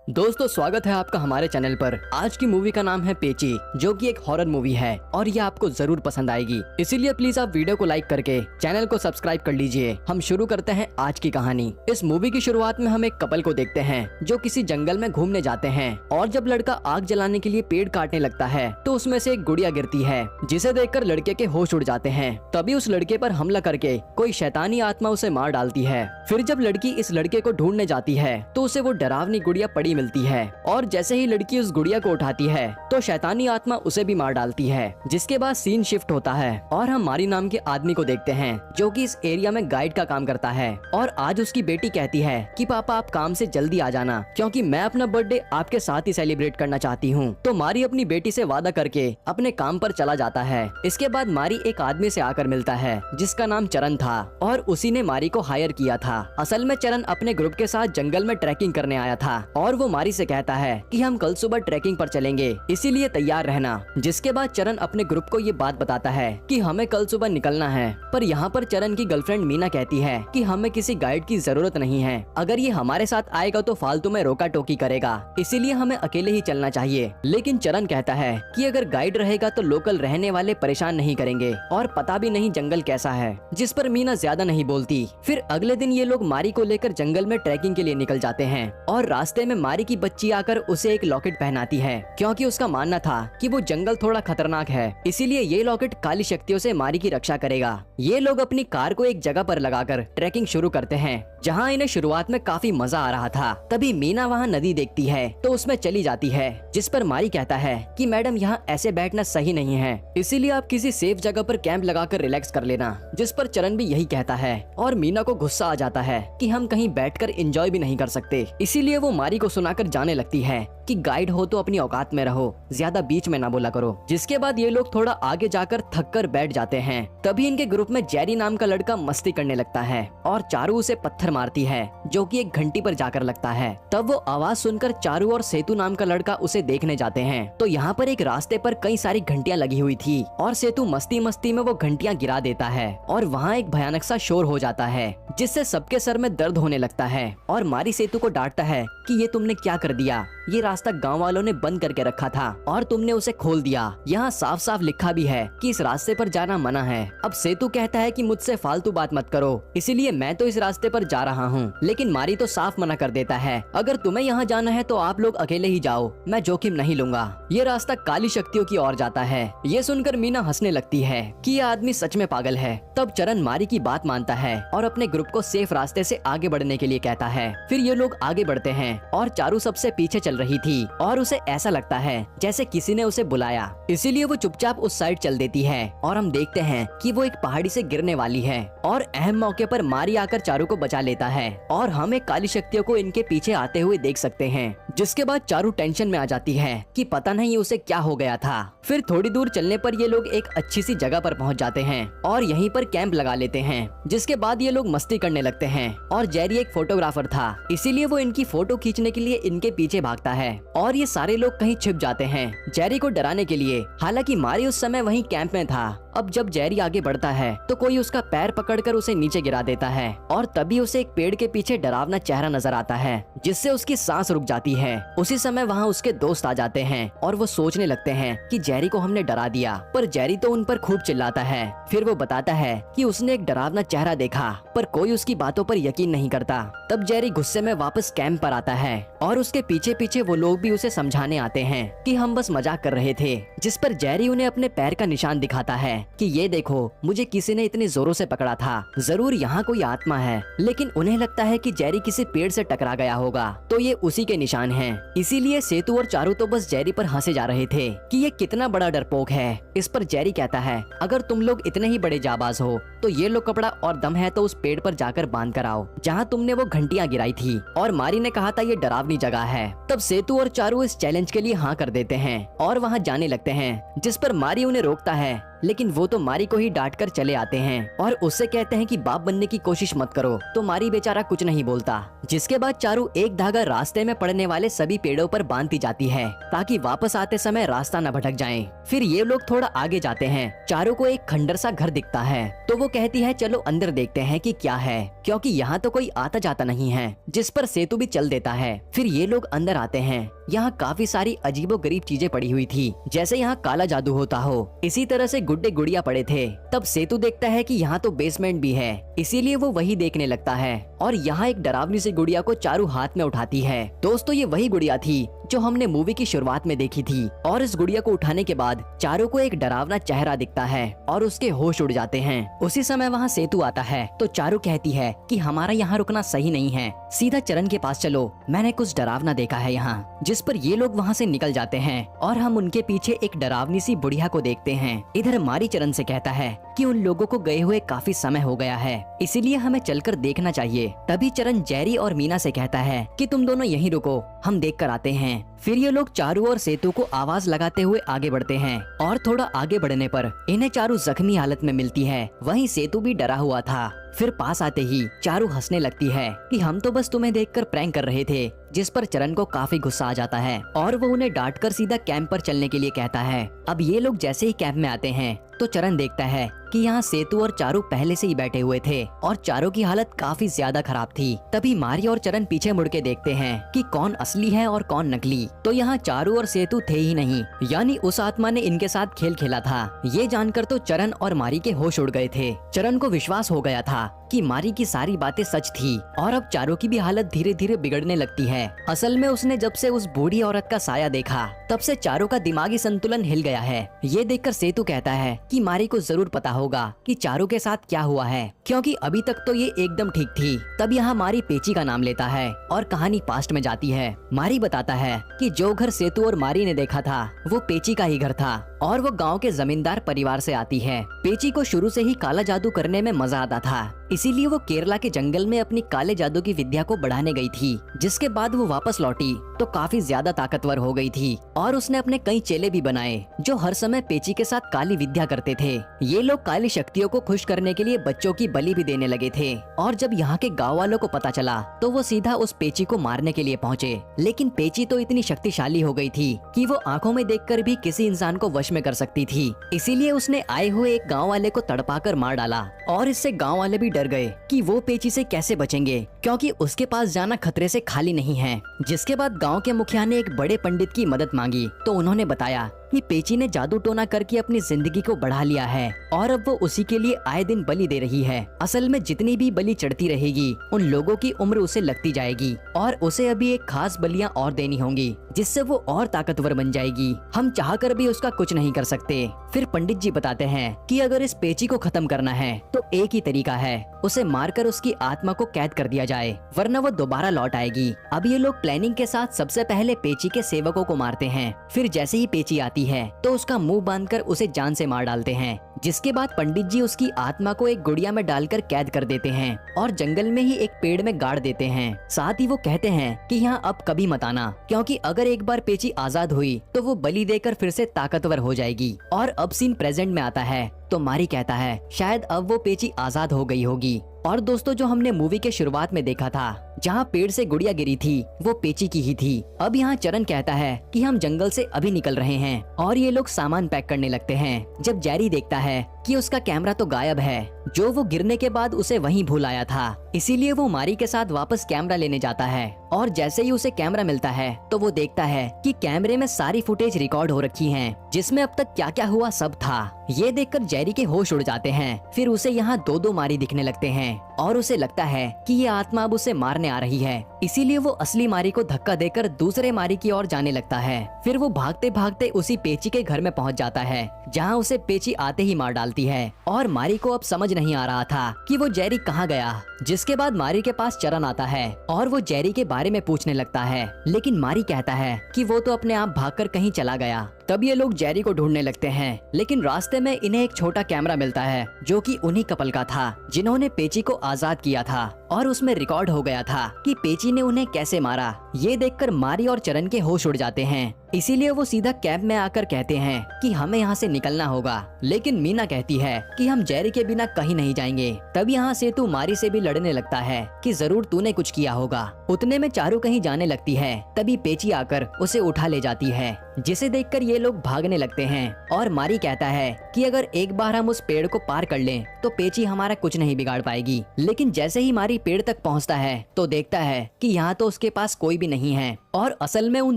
दोस्तों स्वागत है आपका हमारे चैनल पर। आज की मूवी का नाम है पेची, जो कि एक हॉरर मूवी है और ये आपको जरूर पसंद आएगी। इसीलिए प्लीज आप वीडियो को लाइक करके चैनल को सब्सक्राइब कर लीजिए। हम शुरू करते हैं आज की कहानी। इस मूवी की शुरुआत में हम एक कपल को देखते हैं जो किसी जंगल में घूमने जाते हैं और जब लड़का आग जलाने के लिए पेड़ काटने लगता है तो उसमें से एक गुड़िया गिरती है, जिसे देखकर लड़के के होश उड़ जाते हैं। तभी उस लड़के पर हमला करके कोई शैतानी आत्मा उसे मार डालती है। फिर जब लड़की इस लड़के को ढूंढने जाती है तो उसे वो डरावनी गुड़िया पड़ी मिलती है और जैसे ही लड़की उस गुड़िया को उठाती है तो शैतानी आत्मा उसे भी मार डालती है। जिसके बाद सीन शिफ्ट होता है और हम मारी नाम के आदमी को देखते हैं जो कि इस एरिया में गाइड का काम करता है। और आज उसकी बेटी कहती है कि पापा आप काम से जल्दी आ जाना क्योंकि मैं अपना बर्थडे आपके साथ ही सेलिब्रेट करना चाहती हूँ। तो मारी अपनी बेटी से वादा करके अपने काम पर चला जाता है। इसके बाद मारी एक आदमी से आकर मिलता है जिसका नाम चरण था और उसी ने मारी को हायर किया था। असल में चरण अपने ग्रुप के साथ जंगल में ट्रैकिंग करने आया था और वो मारी से कहता है कि हम कल सुबह ट्रैकिंग पर चलेंगे, इसीलिए तैयार रहना। जिसके बाद चरण अपने ग्रुप को ये बात बताता है कि हमें कल सुबह निकलना है। पर यहाँ पर चरण की गर्लफ्रेंड मीना कहती है कि हमें किसी गाइड की जरूरत नहीं है, अगर ये हमारे साथ आएगा तो फालतू में रोका टोकी करेगा, इसीलिए हमें अकेले ही चलना चाहिए। लेकिन चरण कहता है कि अगर गाइड रहेगा तो लोकल रहने वाले परेशान नहीं करेंगे और पता भी नहीं जंगल कैसा है। जिस पर मीना ज्यादा नहीं बोलती। फिर अगले दिन ये लोग मारी को लेकर जंगल में ट्रैकिंग के लिए निकल जाते हैं और रास्ते में मारी की बच्ची आकर उसे एक लॉकेट पहनाती है क्योंकि उसका मानना था कि वो जंगल थोड़ा खतरनाक है, इसीलिए ये लॉकेट काली शक्तियों से मारी की रक्षा करेगा। ये लोग अपनी कार को एक जगह पर लगाकर ट्रैकिंग शुरू करते हैं जहाँ इन्हें शुरुआत में काफी मजा आ रहा था। तभी मीना वहाँ नदी देखती है तो उसमें चली जाती है, जिस पर मारी कहता है कि मैडम यहाँ ऐसे बैठना सही नहीं है, इसीलिए आप किसी सेफ जगह पर कैंप लगाकर रिलैक्स कर लेना। जिस पर चरण भी यही कहता है और मीना को गुस्सा आ जाता है कि हम कहीं बैठकर एंजॉय भी नहीं कर सकते, इसीलिए वो मारी को सुनाकर जाने लगती है कि गाइड हो तो अपनी औकात में रहो, ज्यादा बीच में ना बोला करो। जिसके बाद ये लोग थोड़ा आगे जाकर थक कर बैठ जाते हैं। तभी इनके ग्रुप में जेरी नाम का लड़का मस्ती करने लगता है और चारू उसे पत्थर मारती है जो कि एक घंटी पर जाकर लगता है। तब वो आवाज सुनकर चारू और सेतु नाम का लड़का उसे देखने जाते हैं। तो यहाँ पर एक रास्ते पर कई सारी घंटियां लगी हुई थी और सेतु मस्ती मस्ती में वो घंटियां गिरा देता है और वहाँ एक भयानक सा शोर हो जाता है जिससे सबके सर में दर्द होने लगता है। और मारी सेतु को डांटता है कि ये तुमने क्या कर दिया, ये रास्ता गांव वालों ने बंद करके रखा था और तुमने उसे खोल दिया। यहाँ साफ साफ लिखा भी है कि इस रास्ते पर जाना मना है। अब सेतु कहता है कि मुझसे फालतू बात मत करो, इसीलिए मैं तो इस रास्ते पर जा रहा हूँ। लेकिन मारी तो साफ मना कर देता है, अगर तुम्हें यहाँ जाना है तो आप लोग अकेले ही जाओ, मैं जोखिम नहीं लूंगा। ये रास्ता काली शक्तियों की ओर जाता है। ये सुनकर मीना हंसने लगती है कि ये आदमी सच में पागल है। तब चरण मारी की बात मानता है और अपने ग्रुप को सेफ रास्ते से आगे बढ़ने के लिए कहता है। फिर ये लोग आगे बढ़ते हैं और चारू सबसे पीछे चल रही थी और उसे ऐसा लगता है जैसे किसी ने उसे बुलाया, इसीलिए वो चुपचाप उस साइड चल देती है और हम देखते हैं कि वो एक पहाड़ी से गिरने वाली है और अहम मौके पर मारी आकर चारू को बचा लेता है और हम एक काली शक्तियों को इनके पीछे आते हुए देख सकते हैं। जिसके बाद चारू टेंशन में आ जाती है कि पता नहीं उसे क्या हो गया था। फिर थोड़ी दूर चलने पर ये लोग एक अच्छी सी जगह पर पहुंच जाते हैं और यहीं पर कैंप लगा लेते हैं। जिसके बाद ये लोग मस्ती करने लगते हैं और जेरी एक फोटोग्राफर था, इसीलिए वो इनकी फोटो खींचने के लिए इनके पीछे भागता है और ये सारे लोग कहीं छिप जाते हैं जेरी को डराने के लिए। हालांकि मारी उस समय वहीं कैंप में था। अब जब जेरी आगे बढ़ता है तो कोई उसका पैर पकड़कर उसे नीचे गिरा देता है और तभी उसे एक पेड़ के पीछे डरावना चेहरा नजर आता है जिससे उसकी सांस रुक जाती है। उसी समय वहाँ उसके दोस्त आ जाते हैं और वो सोचने लगते हैं कि जेरी को हमने डरा दिया, पर जेरी तो उन पर खूब चिल्लाता है। फिर वो बताता है कि उसने एक डरावना चेहरा देखा पर कोई उसकी बातों पर यकीन नहीं करता। तब जेरी गुस्से में वापस कैंप पर आता है और उसके पीछे पीछे वो लोग भी उसे समझाने आते हैं कि हम बस मजाक कर रहे थे। जिस पर जेरी उन्हें अपने पैर का निशान दिखाता है कि ये देखो मुझे किसी ने इतने जोरों से पकड़ा था, जरूर यहाँ कोई आत्मा है। लेकिन उन्हें लगता है कि जेरी किसी पेड़ से टकरा गया होगा तो ये उसी के निशान हैं। इसीलिए सेतु और चारू तो बस जेरी पर हंसे जा रहे थे कि ये कितना बड़ा डरपोक है। इस पर जेरी कहता है अगर तुम लोग इतने ही बड़े जाबाज हो तो ये लो कपड़ा और दम है तो उस पेड़ पर जाकर बांध कर आओ जहाँ तुमने वो घंटियां गिराई थी। और मारी ने कहा था ये डरावनी जगह है। तब सेतु और चारू इस चैलेंज के लिए हाँ कर देते हैं और वहाँ जाने लगते हैं। जिस पर मारी उन्हें रोकता है लेकिन वो तो मारी को ही डांट कर चले आते हैं और उससे कहते हैं कि बाप बनने की कोशिश मत करो। तो मारी बेचारा कुछ नहीं बोलता। जिसके बाद चारू एक धागा रास्ते में पड़ने वाले सभी पेड़ों पर बांधती जाती है ताकि वापस आते समय रास्ता न भटक जाए। फिर ये लोग थोड़ा आगे जाते हैं। चारू को एक खंडर सा घर दिखता है तो वो कहती है चलो अंदर देखते हैं कि क्या है, क्योंकि यहाँ तो कोई आता जाता नहीं है। जिस पर सेतु भी चल देता है। फिर ये लोग अंदर आते हैं। यहाँ काफी सारी अजीबोगरीब चीजें पड़ी हुई थी, जैसे यहाँ काला जादू होता हो। इसी तरह से गुड्डे गुड़िया पड़े थे। तब सेतु देखता है कि यहाँ तो बेसमेंट भी है, इसीलिए वो वही देखने लगता है और यहाँ एक डरावनी सी गुड़िया को चारू हाथ में उठाती है। दोस्तों ये वही गुड़िया थी जो हमने मूवी की शुरुआत में देखी थी और इस गुड़िया को उठाने के बाद चारू को एक डरावना चेहरा दिखता है और उसके होश उड़ जाते हैं। उसी समय वहाँ सेतु आता है तो चारू कहती है कि हमारा यहाँ रुकना सही नहीं है, सीधा चरण के पास चलो, मैंने कुछ डरावना देखा है यहाँ। जिस पर ये लोग वहाँ से निकल जाते हैं और हम उनके पीछे एक डरावनी सी बुढ़िया को देखते हैं। इधर मारी चरण से कहता है कि उन लोगों को गए हुए काफी समय हो गया है, इसीलिए हमें चलकर देखना चाहिए। तभी चरण जेरी और मीना से कहता है कि तुम दोनों यहीं रुको, हम देख कर आते हैं। फिर ये लोग चारू और सेतु को आवाज लगाते हुए आगे बढ़ते हैं और थोड़ा आगे बढ़ने पर इन्हें चारू जख्मी हालत में मिलती है। वहीं सेतु भी डरा हुआ था। फिर पास आते ही चारू हंसने लगती है कि हम तो बस तुम्हें देखकर प्रैंक कर रहे थे। जिस पर चरण को काफी गुस्सा आ जाता है और वो उन्हें डांटकर सीधा कैंप पर चलने के लिए कहता है। अब ये लोग जैसे ही कैंप में आते हैं तो चरण देखता है कि यहाँ सेतु और चारू पहले से ही बैठे हुए थे और चारू की हालत काफी ज्यादा खराब थी। तभी मारी और चरण पीछे मुड़ के देखते हैं कि कौन असली है और कौन नकली। तो यहाँ चारू और सेतु थे ही नहीं, यानी उस आत्मा ने इनके साथ खेल खेला था। ये जानकर तो चरण और मारी के होश उड़ गए थे। चरण को विश्वास हो गया था कि मारी की सारी बातें सच थी और अब चारू की भी हालत धीरे धीरे बिगड़ने लगती है। असल में उसने जब से उस बूढ़ी औरत का साया देखा तब से चारू का दिमागी संतुलन हिल गया है। ये देखकर सेतु कहता है कि मारी को जरूर पता होगा कि चारू के साथ क्या हुआ है, क्योंकि अभी तक तो ये एकदम ठीक थी। तब यहाँ मारी पेची का नाम लेता है और कहानी पास्ट में जाती है। मारी बताता है कि जो घर सेतु और मारी ने देखा था वो पेची का ही घर था और वो गांव के जमींदार परिवार से आती है। पेची को शुरू से ही काला जादू करने में मजा आता था, इसीलिए वो केरला के जंगल में अपनी काले जादू की विद्या को बढ़ाने गई थी। जिसके बाद वो वापस लौटी तो काफी ज्यादा ताकतवर हो गई थी और उसने अपने कई चेले भी बनाए जो हर समय पेची के साथ काली विद्या करते थे। ये लोग काली शक्तियों को खुश करने के लिए बच्चों की बलि भी देने लगे थे और जब यहाँ के गाँव वालों को पता चला तो वो सीधा उस पेची को मारने के लिए पहुँचे। लेकिन पेची तो इतनी शक्तिशाली हो गई थी कि वो आंखों में देखकर भी किसी इंसान को वश में कर सकती थी। इसीलिए उसने आए हुए एक गाँव वाले को तड़पाकर मार डाला और इससे गाँव वाले भी डर गए कि वो पेची से कैसे बचेंगे, क्योंकि उसके पास जाना खतरे से खाली नहीं है। जिसके बाद गांव के मुखिया ने एक बड़े पंडित की मदद मांगी तो उन्होंने बताया कि पेची ने जादू टोना करके अपनी जिंदगी को बढ़ा लिया है और अब वो उसी के लिए आए दिन बलि दे रही है। असल में जितनी भी बलि चढ़ती रहेगी उन लोगों की उम्र उसे लगती जाएगी और उसे अभी एक खास बलियां और देनी होंगी जिससे वो और ताकतवर बन जाएगी। हम चाहकर भी उसका कुछ नहीं कर सकते। फिर पंडित जी बताते हैं कि अगर इस पेची को खत्म करना है तो एक ही तरीका है, उसे मारकर उसकी आत्मा को कैद कर दिया जाए, वरना वो दोबारा लौट आएगी। अब ये लोग प्लानिंग के साथ सबसे पहले पेची के सेवकों को मारते हैं। फिर जैसे ही पेची आती है तो उसका मुंह बांधकर उसे जान से मार डालते हैं। जिसके बाद पंडित जी उसकी आत्मा को एक गुड़िया में डालकर कैद कर देते हैं और जंगल में ही एक पेड़ में गाड़ देते हैं। साथ ही वो कहते हैं कि यहाँ अब कभी मत आना, क्योंकि अगर एक बार पेची आजाद हुई तो वो बलि देकर फिर से ताकतवर हो जाएगी। और अब सीन प्रेजेंट में आता है तो मारी कहता है शायद अब वो पेची आजाद हो गई होगी। और दोस्तों जो हमने मूवी के शुरुआत में देखा था जहाँ पेड़ से गुड़िया गिरी थी वो पेची की ही थी। अब यहाँ चरण कहता है कि हम जंगल से अभी निकल रहे हैं और ये लोग सामान पैक करने लगते हैं। जब जेरी देखता है कि उसका कैमरा तो गायब है जो वो गिरने के बाद उसे वहीं भूल आया था, इसीलिए वो मारी के साथ वापस कैमरा लेने जाता है और जैसे ही उसे कैमरा मिलता है तो वो देखता है कि कैमरे में सारी फुटेज रिकॉर्ड हो रखी हैं, जिसमें अब तक क्या क्या हुआ सब था। ये देखकर जेरी के होश उड़ जाते हैं। फिर उसे यहाँ दो दो मारी दिखने लगते हैं और उसे लगता है कि ये आत्मा अब उसे मारने आ रही है, इसीलिए वो असली मारी को धक्का देकर दूसरे मारी की ओर जाने लगता है। फिर वो भागते भागते उसी पेची के घर में पहुंच जाता है जहां उसे पेची आते ही मार डालती है और मारी को अब समझ नहीं आ रहा था कि वो जेरी कहाँ गया। जिसके बाद मारी के पास चरण आता है और वो जेरी के बारे में पूछने लगता है, लेकिन मारी कहता है कि वो तो अपने आप भागकर कहीं चला गया। तब ये लोग जेरी को ढूंढने लगते हैं, लेकिन रास्ते में इन्हें एक छोटा कैमरा मिलता है जो कि उन्हीं कपल का था जिन्होंने पेची को आजाद किया था और उसमें रिकॉर्ड हो गया था कि पेची ने उन्हें कैसे मारा। ये देखकर मारी और चरण के होश उड़ जाते हैं इसीलिए वो सीधा कैब में आकर कहते हैं कि हमें यहाँ से निकलना होगा। लेकिन मीना कहती है कि हम जेरी के बिना कहीं नहीं जाएंगे। तब यहाँ सेतु मारी से भी लड़ने लगता है कि जरूर तूने कुछ किया होगा। उतने में चारू कहीं जाने लगती है, तभी पेची आकर उसे उठा ले जाती है, जिसे देखकर ये लोग भागने लगते हैं। और मारी कहता है कि अगर एक बार हम उस पेड़ को पार कर लें तो पेची हमारा कुछ नहीं बिगाड़ पाएगी। लेकिन जैसे ही मारी पेड़ तक पहुंचता है तो देखता है कि यहाँ तो उसके पास कोई भी नहीं है और असल में उन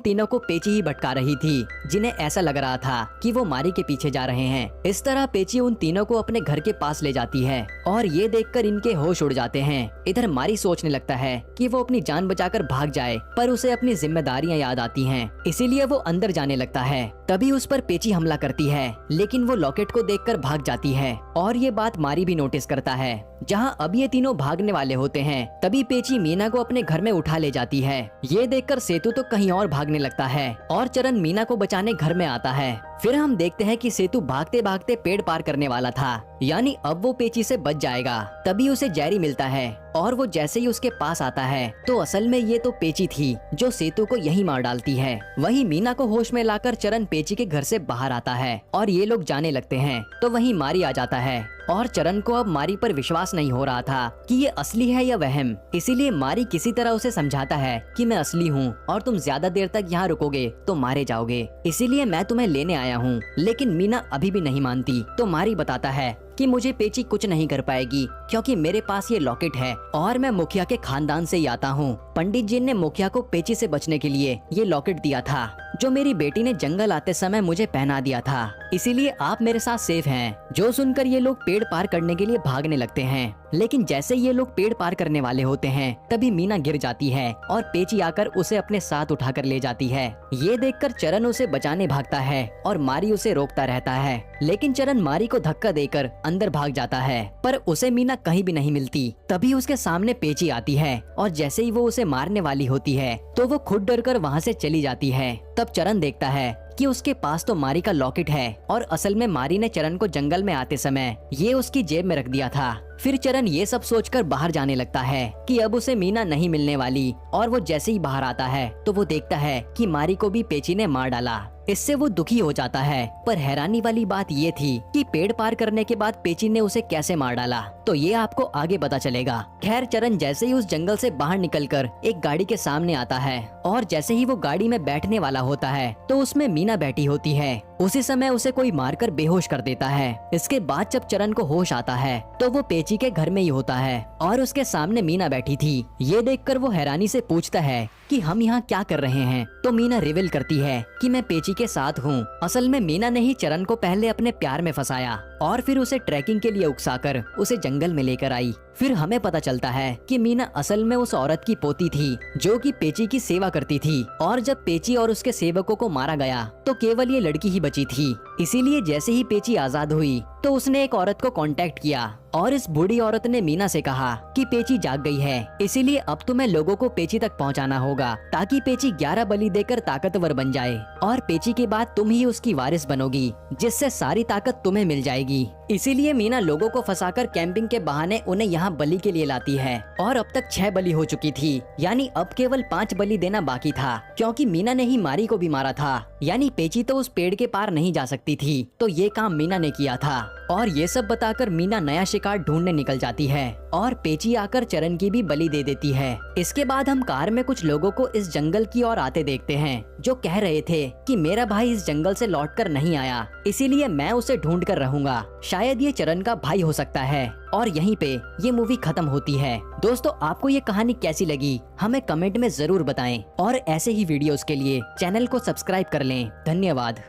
तीनों को पेची ही भटका रही थी, जिन्हें ऐसा लग रहा था कि वो मारी के पीछे जा रहे हैं। इस तरह पेची उन तीनों को अपने घर के पास ले जाती है और ये देखकर इनके होश उड़ जाते हैं। इधर मारी सोचने लगता है कि वो अपनी जान बचाकर भाग जाए, पर उसे अपनी जिम्मेदारियां याद आती हैं, इसीलिए वो अंदर जाने लगता है। तभी उस पर पेची हमला करती है, लेकिन वो लॉकेट को देखकर भाग जाती है और ये बात मारी भी नोटिस करता है। जहाँ अब ये तीनों भागने वाले होते हैं, तभी पेची मीना को अपने घर में उठा ले जाती है। ये देखकर सेतु तो कहीं और भागने लगता है और चरण मीना को बचाने घर में आता है। फिर हम देखते हैं कि सेतु भागते भागते पेड़ पार करने वाला था, यानी अब वो पेची से बच जाएगा। तभी उसे जेरी मिलता है और वो जैसे ही उसके पास आता है तो असल में ये तो पेची थी जो सेतु को यही मार डालती है। वहीं मीना को होश में लाकर चरण पेची के घर से बाहर आता है और ये लोग जाने लगते हैं तो वहीं मारी आ जाता है और चरण को अब मारी पर विश्वास नहीं हो रहा था कि ये असली है या वहम। इसीलिए मारी किसी तरह उसे समझाता है कि मैं असली हूँ और तुम ज्यादा देर तक यहाँ रुकोगे तो मारे जाओगे, इसीलिए मैं तुम्हें लेने आया हूँ। लेकिन मीना अभी भी नहीं मानती तो मारी बताता है कि मुझे पेची कुछ नहीं कर पाएगी क्योंकि मेरे पास ये लॉकेट है और मैं मुखिया के खानदान से ही आता हूँ। पंडित जी ने मुखिया को पेची से बचने के लिए ये लॉकेट दिया था जो मेरी बेटी ने जंगल आते समय मुझे पहना दिया था, इसीलिए आप मेरे साथ सेफ हैं। जो सुनकर ये लोग पेड़ पार करने के लिए भागने लगते हैं, लेकिन जैसे ये लोग पेड़ पार करने वाले होते हैं तभी मीना गिर जाती है और पेची आकर उसे अपने साथ उठाकर ले जाती है। ये देखकर चरण उसे बचाने भागता है और मारी उसे रोकता रहता है, लेकिन चरण मारी को धक्का देकर अंदर भाग जाता है, पर उसे मीना कहीं भी नहीं मिलती। तभी उसके सामने पेची आती है और जैसे ही वो उसे मारने वाली होती है तो वो खुद डरकर वहाँ से चली जाती है। तब चरण देखता है कि उसके पास तो मारी का लॉकेट है और असल में मारी ने चरण को जंगल में आते समय ये उसकी जेब में रख दिया था। फिर चरण ये सब सोचकर बाहर जाने लगता है कि अब उसे मीना नहीं मिलने वाली और वो जैसे ही बाहर आता है तो वो देखता है कि मारी को भी पेची ने मार डाला। इससे वो दुखी हो जाता है, पर हैरानी वाली बात ये थी कि पेड़ पार करने के बाद पेची ने उसे कैसे मार डाला तो ये आपको आगे पता चलेगा। खैर चरण जैसे ही उस जंगल से बाहर निकलकर एक गाड़ी के सामने आता है और जैसे ही वो गाड़ी में बैठने वाला होता है तो उसमें मीना बैठी होती है। उसी समय उसे कोई मारकर बेहोश कर देता है। इसके बाद जब चरण को होश आता है तो वो पेची के घर में ही होता है और उसके सामने मीना बैठी थी। ये देखकर वो हैरानी से पूछता है कि हम यहाँ क्या कर रहे हैं, तो मीना रिवील करती है कि मैं पेची के साथ हूँ। असल में मीना ने ही चरण को पहले अपने प्यार में फंसाया और फिर उसे ट्रैकिंग के लिए उकसाकर उसे जंगल में लेकर आई। फिर हमें पता चलता है कि मीना असल में उस औरत की पोती थी जो कि पेची की सेवा करती थी और जब पेची और उसके सेवकों को मारा गया तो केवल ये लड़की ही बची थी। इसीलिए जैसे ही पेची आजाद हुई तो उसने एक औरत को कांटेक्ट किया और इस बूढ़ी औरत ने मीना से कहा कि पेची जाग गई है, इसीलिए अब तुम्हें लोगों को पेची तक पहुंचाना होगा ताकि पेची 11 बलि देकर ताकतवर बन जाए और पेची के बाद तुम ही उसकी वारिस बनोगी, जिससे सारी ताकत तुम्हें मिल जाएगी। इसीलिए मीना लोगों को फंसाकर कैंपिंग के बहाने उन्हें यहाँ बलि के लिए लाती है और अब तक 6 बलि हो चुकी थी, यानी अब केवल 5 बलि देना बाकी था क्योंकि मीना ने ही मारी को भी मारा था। यानी पेची तो उस पेड़ के पार नहीं जा सकती थी, तो ये काम मीना ने किया था। और ये सब बताकर मीना नया शिकार ढूंढने निकल जाती है और पेची आकर चरण की भी बलि दे देती है। इसके बाद हम कार में कुछ लोगों को इस जंगल की ओर आते देखते हैं जो कह रहे थे कि मेरा भाई इस जंगल से लौटकर नहीं आया, इसीलिए मैं उसे ढूंढ कर रहूंगा। शायद ये चरण का भाई हो सकता है। और यहीं पे ये मूवी खत्म होती है। दोस्तों आपको ये कहानी कैसी लगी हमें कमेंट में जरूर बताएं और ऐसे ही वीडियोस के लिए चैनल को सब्सक्राइब कर लें। धन्यवाद।